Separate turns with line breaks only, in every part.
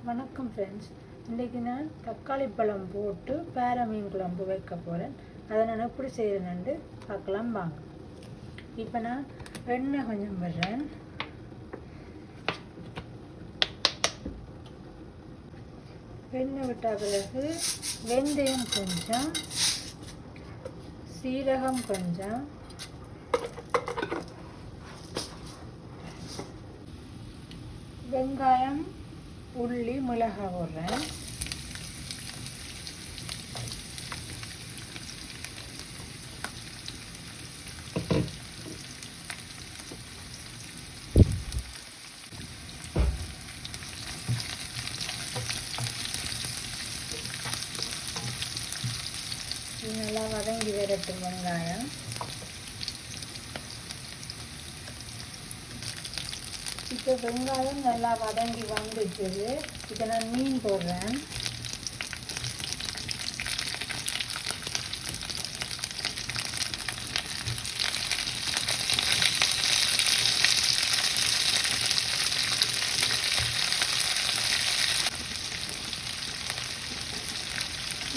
வணக்கம் ஃப்ரெண்ட்ஸ். இன்றைக்கி நான் தக்காளி பழம் போட்டு பேர மீன் குழம்பு வைக்க போகிறேன். அதை நான் எப்படி செய்கிறேன்னு பார்க்கலாம் வாங்க. இப்போ நான் எண்ணெய் கொஞ்சம் விடுறேன். எண்ணெய் விட்ட பிறகு வெந்தயம் கொஞ்சம், சீரகம் கொஞ்சம், வெங்காயம், உள்ளி, மிளகாய் போடுறேன். இது நல்லா வதங்கி வரட்டும் வெங்காயம். இப்போ வெங்காயம் நல்லா வதங்கி வந்துடுச்சு. இப்போ நான் மீன் போடுறேன்.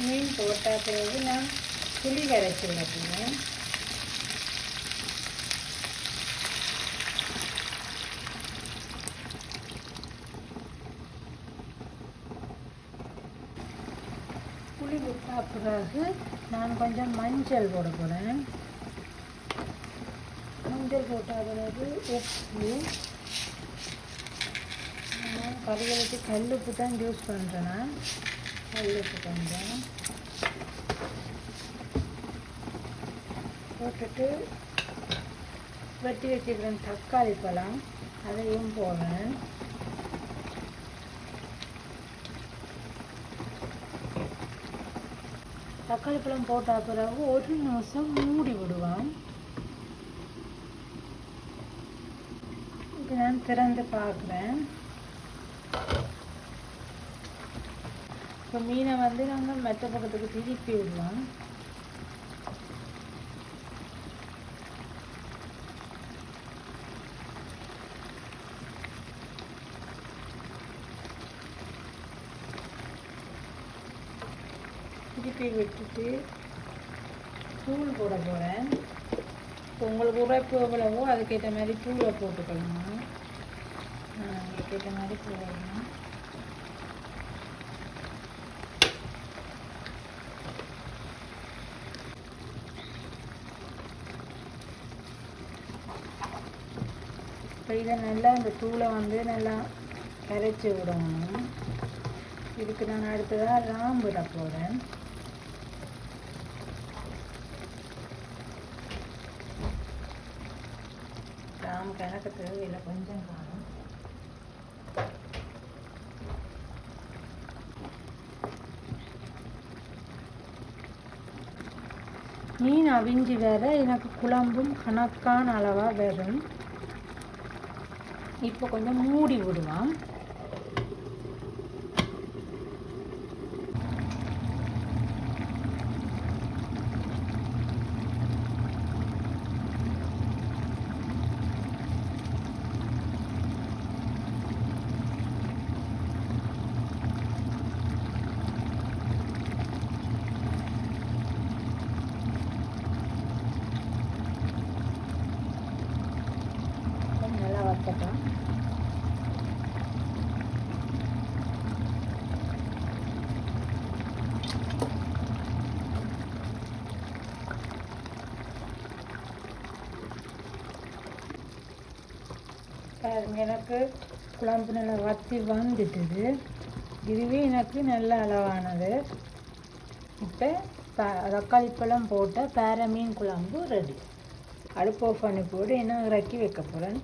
மீன் போட்ட பிறகு நான் புளி கரைச்சி வைக்கிறேன். புளி விட்ட பிறகு நான் கொஞ்சம் மஞ்சள் போட போகிறேன். மஞ்சள் போட்ட பிறகு உப்பு, கறிகளுக்கு கல்லுப்பு தான் யூஸ் பண்ணுறேன். கல்லுப்பு கொஞ்சம் போட்டுட்டு வெட்டி வச்சுக்கிறேன் தக்காளி பழம், அதையும் போடுறேன். தக்காளி பழம் போட்ட பிறகு ஒரு நிமிஷம் மூடி விடுவேன். இது நான் திறந்து பார்க்குறேன். இப்போ மீனை நாங்கள் மற்ற பக்கத்துக்கு திருப்பி விடுவோம். திருப்பி விட்டுட்டு தூள் போட போகிறேன். உங்களுக்கு உரைப்பு எவ்வளவோ அதுக்கேற்ற மாதிரி தூளை போட்டுக்கணும். அதுக்கேற்ற மாதிரி போடணும். இப்போ இதை நல்லா இந்த தூளை நல்லா கரைச்சி விடணும். இதுக்கு நான் அடுத்ததாக ராம்பு இட போகிறேன். ராம்பு கணக்கு தேவையில்லை, கொஞ்சம் காணும். மீன் அவிஞ்சி வேற எனக்கு குழம்பும் கணக்கான அளவாக வரும். இப்போ கொஞ்சம் மூடி விடுவான். நல்லா வத்தட்டும். எனக்கு குழம்பு நல்லா வத்தி வந்துட்டுது. இதுவே எனக்கு நல்ல அளவானது. இப்போ தக்காளி பழம் போட்ட பேர மீன் குழம்பு ரெடி. அடுப்பு ஆஃப் பண்ணி போட்டு என்ன இறக்கி வைக்க போகிறேன்.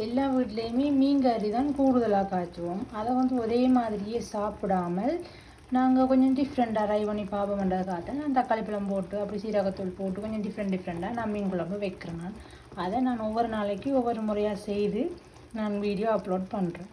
எல்லா வீட்லேயுமே மீன் கறி தான் கூடுதலாக காய்ச்சுவோம். அதை ஒரே மாதிரியே சாப்பிடாமல் நாங்கள் கொஞ்சம் டிஃப்ரெண்ட்டாக ட்ரை பண்ணி பார்ப்போம்ன்றதுக்காக நான் தக்காளி பழம் போட்டு அப்படி சீரகத்தூள் போட்டு கொஞ்சம் டிஃப்ரெண்ட்டாக நான் மீன் குழம்பு வைக்கிறேன். அதை நான் ஒவ்வொரு நாளைக்கு ஒவ்வொரு முறையாக செய்து நான் வீடியோ அப்லோட் பண்ணுறேன்.